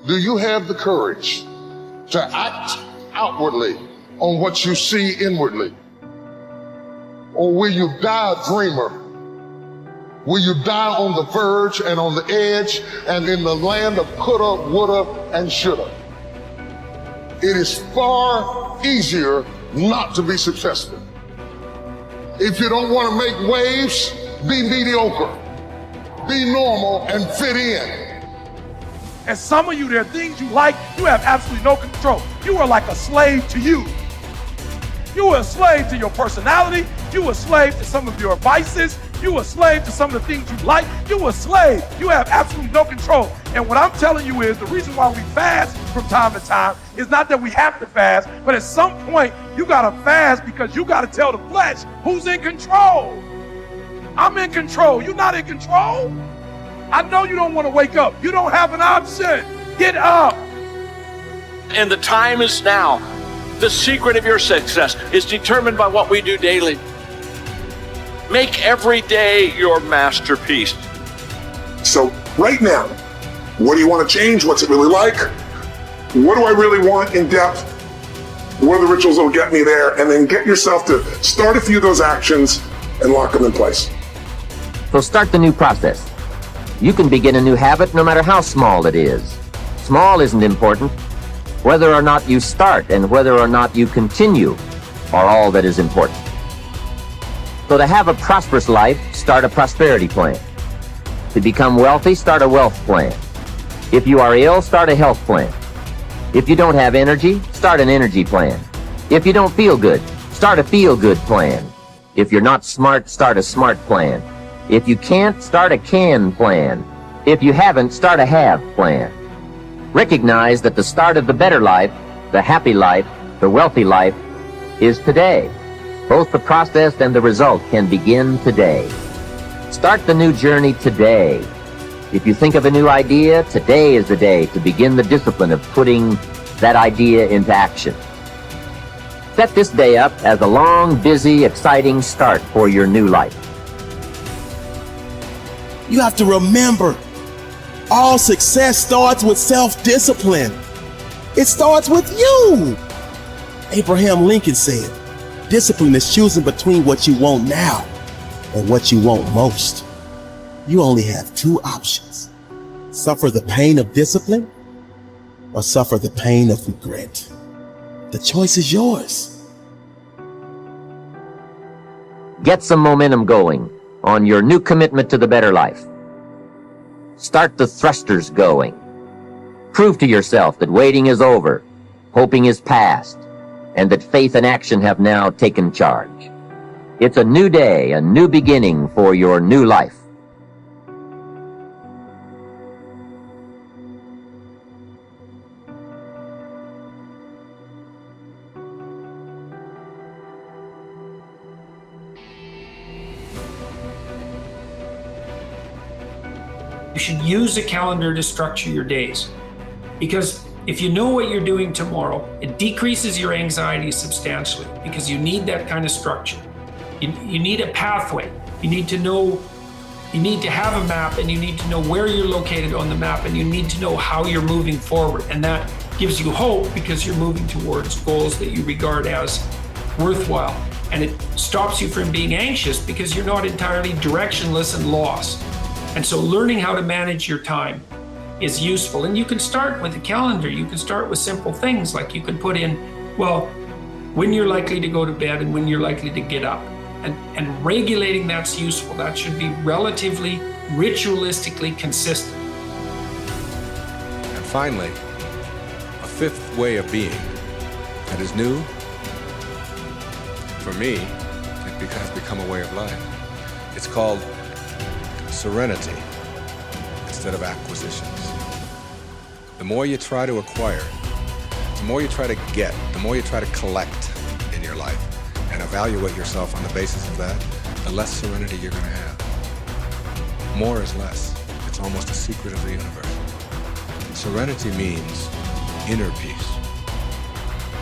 Do you have the courage to act outwardly on what you see inwardly? Or will you die a dreamer? Will you die on the verge and on the edge and in the land of coulda, woulda, and shoulda? It is far easier not to be successful. If you don't want to make waves, be mediocre, be normal, and fit in. And some of you, there are things you like, you have absolutely no control. You are like a slave to you. You are a slave to your personality. You are a slave to some of your vices. You are a slave to some of the things you like. You are a slave. You have absolutely no control. And what I'm telling you is the reason why we fast from time to time is not that we have to fast, but at some point you gotta fast because you gotta tell the flesh who's in control. I'm in control. You're not in control. I know you don't want to wake up. You don't have an option. Get up. And the time is now. The secret of your success is determined by what we do daily. Make every day your masterpiece. So right now, what do you want to change? What's it really like? What do I really want in depth? What are the rituals that will get me there? And then get yourself to start a few of those actions and lock them in place. So start the new process. You can begin a new habit no matter how small it is. Small isn't important. Whether or not you start and whether or not you continue are all that is important. So to have a prosperous life, start a prosperity plan. To become wealthy, start a wealth plan. If you are ill, start a health plan. If you don't have energy, start an energy plan. If you don't feel good, start a feel-good plan. If you're not smart, start a smart plan. If you can't, start a can plan. If you haven't, start a have plan. Recognize that the start of the better life, the happy life, the wealthy life is today. Both the process and the result can begin today. Start the new journey today. If you think of a new idea, today is the day to begin the discipline of putting that idea into action. Set this day up as a long, busy, exciting start for your new life. You have to remember, all success starts with self-discipline. It starts with you. Abraham Lincoln said, discipline is choosing between what you want now and what you want most. You only have two options. Suffer the pain of discipline or suffer the pain of regret. The choice is yours. Get some momentum going on your new commitment to the better life. Start the thrusters going. Prove to yourself that waiting is over, hoping is past, and that faith and action have now taken charge. It's a new day, a new beginning for your new life. You should use a calendar to structure your days, because if you know what you're doing tomorrow, it decreases your anxiety substantially because you need that kind of structure. You need a pathway. You need to know, you need to have a map, and you need to know where you're located on the map, and you need to know how you're moving forward. And that gives you hope because you're moving towards goals that you regard as worthwhile. And it stops you from being anxious because you're not entirely directionless and lost. And so learning how to manage your time is useful. And you can start with a calendar. You can start with simple things like you can put in, well, when you're likely to go to bed and when you're likely to get up. And regulating that's useful. That should be relatively ritualistically consistent. And finally, a fifth way of being that is new. For me, it has become a way of life. It's called serenity instead of acquisitions. The more you try to acquire, the more you try to get, the more you try to collect in your life and evaluate yourself on the basis of that, the less serenity you're going to have. More is less. It's almost a secret of the universe. Serenity means inner peace.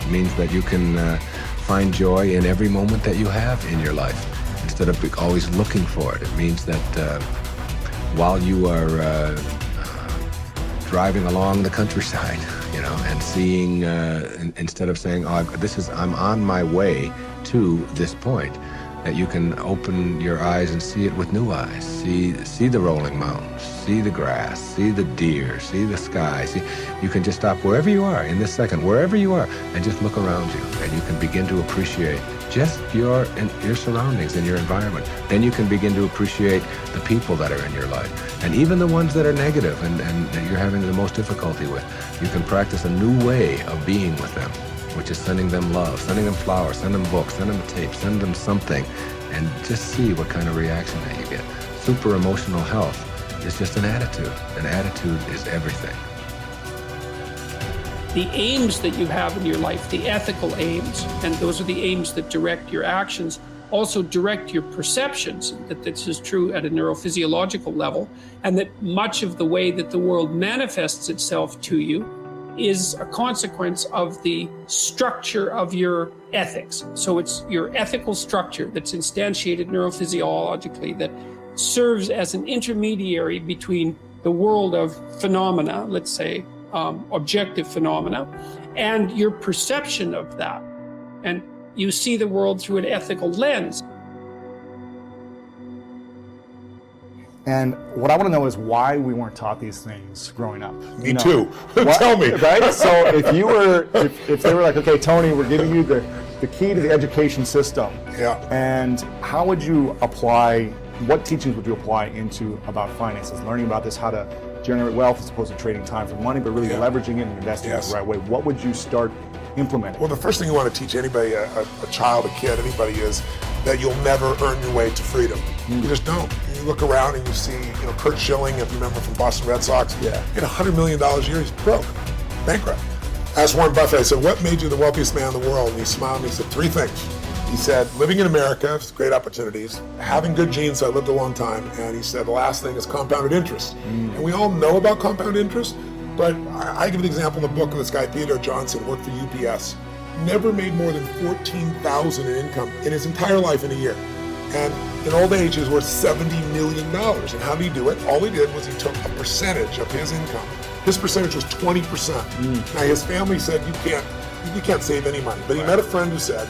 It means that you can find joy in every moment that you have in your life instead of always looking for it. It means that while you are driving along the countryside, and seeing, instead of saying, I'm on my way to this point, that you can open your eyes and see it with new eyes. See the rolling mountains, see the grass, see the deer, see the sky. You can just stop wherever you are in this second, wherever you are, and just look around you, and you can begin to appreciate just your surroundings and your environment. Then you can begin to appreciate the people that are in your life, and even the ones that are negative and that you're having the most difficulty with. You can practice a new way of being with them, which is sending them love, sending them flowers, send them books, send them a tape, send them something, and just see what kind of reaction that you get. Super emotional health is just an attitude. An attitude is everything. The aims that you have in your life, the ethical aims, and those are the aims that direct your actions, also direct your perceptions, that this is true at a neurophysiological level, and that much of the way that the world manifests itself to you is a consequence of the structure of your ethics. So it's your ethical structure that's instantiated neurophysiologically that serves as an intermediary between the world of phenomena, let's say objective phenomena, and your perception of that. And you see the world through an ethical lens. And what I want to know is why we weren't taught these things growing up. Me too. Tell me. Right? So if they were like, okay, Tony, we're giving you the key to the education system. Yeah. And how would you apply, what teachings would you apply into about finances, learning about this, how to generate wealth as opposed to trading time for money, but really leveraging it and investing it the right way? What would you start implementing? Well, the first thing you want to teach anybody, a child, a kid, anybody, is that you'll never earn your way to freedom. You just don't. You look around and you see, Kurt Schilling, if you remember from Boston Red Sox, he had $100 million a year, he's broke, bankrupt. I asked Warren Buffett, I said, what made you the wealthiest man in the world? And he smiled and he said 3 things. He said, living in America, great opportunities, having good genes, so I lived a long time, and he said the last thing is compounded interest. And we all know about compound interest, but I give the example in the book of this guy, Theodore Johnson, worked for UPS, never made more than $14,000 in income in his entire life in a year. And in old age, he was worth $70 million. And how did he do it? All he did was he took a percentage of his income. His percentage was 20%. Now his family said, you can't save any money. But he met a friend who said,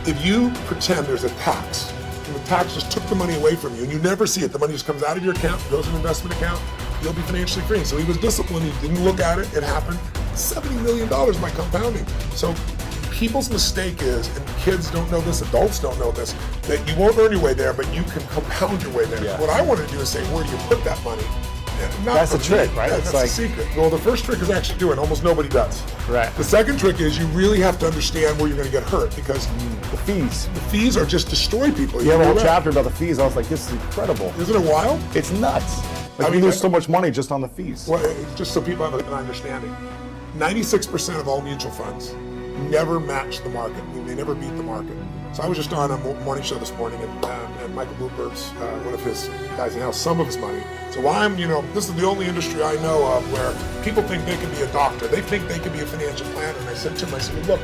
if you pretend there's a tax, and the tax just took the money away from you, and you never see it, the money just comes out of your account, goes in an investment account, you'll be financially free. So he was disciplined, he didn't look at it, it happened. $70 million by compounding. So people's mistake is, and kids don't know this, adults don't know this, that you won't earn your way there, but you can compound your way there. What I want to do is say, where do you put that money? That's the trick, right? That's the secret. Well, the first trick is actually doing. Almost nobody does. Right. The second trick is you really have to understand where you're going to get hurt, because the fees. The fees are just destroy people. You have a whole chapter about the fees. I was like, this is incredible. Isn't it wild? It's nuts. Like, we lose so much money just on the fees. Well, just so people have an understanding, 96% of all mutual funds never match the market. I mean, they never beat the market. So I was just on a morning show this morning, and Michael Bloomberg's, one of his guys, now some of his money. So while I'm, this is the only industry I know of where people think they can be a doctor. They think they can be a financial planner. And I said to him, look,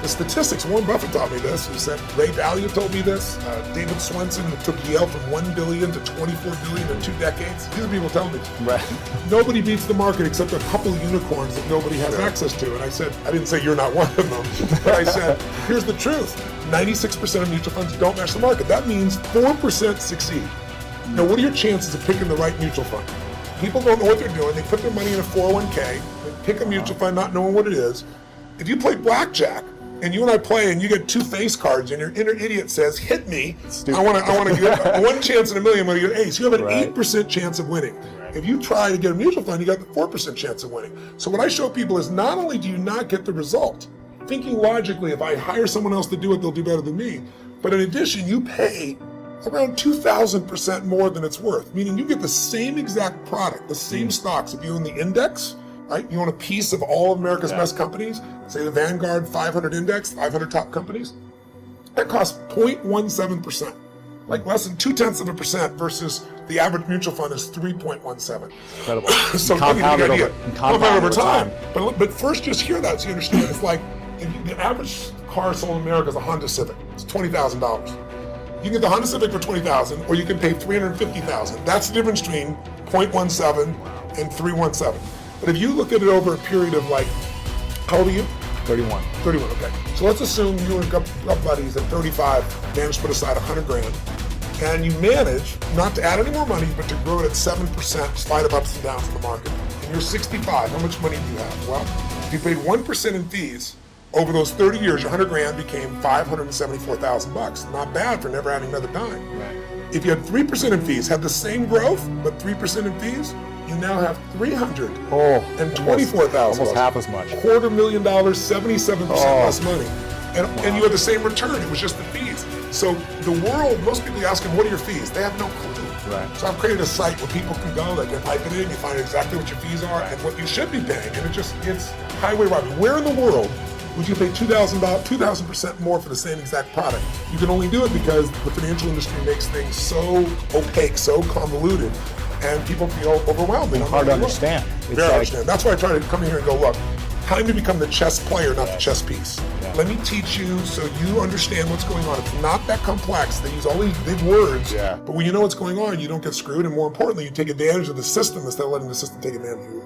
the statistics, Warren Buffett taught me this. He said, Ray Dalio told me this. David Swenson took Yale from $1 billion to $24 billion in 2 decades. These are people telling me. Right. Nobody beats the market except a couple of unicorns that nobody has access to. And I said, I didn't say you're not one of them, but I said, here's the truth. 96% of mutual funds don't match the market. That means 4% succeed. Now, what are your chances of picking the right mutual fund? People don't know what they're doing. They put their money in a 401k, they pick a mutual fund not knowing what it is. If you play blackjack, and you and I play, and you get 2 face cards, and your inner idiot says, hit me, I want to get 1 chance in a million, I'm going to get ace. You have an 8% chance of winning. If you try to get a mutual fund, you got the 4% chance of winning. So what I show people is not only do you not get the result, thinking logically, if I hire someone else to do it, they'll do better than me. But in addition, you pay around 2,000% more than it's worth, meaning you get the same exact product, the same stocks. If you own the index, right? You own a piece of all of America's best companies, say the Vanguard 500 index, 500 top companies, that costs 0.17%, like less than 0.2% versus the average mutual fund is 3.17. Incredible. So compounded over time. But first, just hear that so you understand. It's like the average car sold in America is a Honda Civic. It's $20,000. You can get the Honda Civic for $20,000, or you can pay $350,000. That's the difference between 0.17 and 317. But if you look at it over a period of like, how old are you? 31. 31, okay. So let's assume you and a couple buddies at 35 managed to put aside 100 grand, and you manage not to add any more money, but to grow it at 7%, spite of ups and downs in the market. And you're 65, how much money do you have? Well, if you paid 1% in fees, over those 30 years, your 100 grand became $574,000. Not bad for never adding another dime. Right. If you had 3% in fees, had the same growth, but 3% in fees, you now have $324,000. Almost half as much. $250,000, 77% less money. And you had the same return, it was just the fees. So the world, most people ask them, what are your fees? They have no clue. Right. So I've created a site where people can go, they can type it in, you find exactly what your fees are and what you should be paying. And it's highway robbery. Where in the world would you pay $2,000% more for the same exact product? You can only do it because the financial industry makes things so opaque, so convoluted, and people feel overwhelmed. They don't Hard know to where understand. Very hard to understand. That's why I try to come in here and go, look, time to become the chess player, not the chess piece. Yeah. Let me teach you so you understand what's going on. It's not that complex. They use all these big words, but when you know what's going on, you don't get screwed, and more importantly, you take advantage of the system instead of letting the system take advantage of you.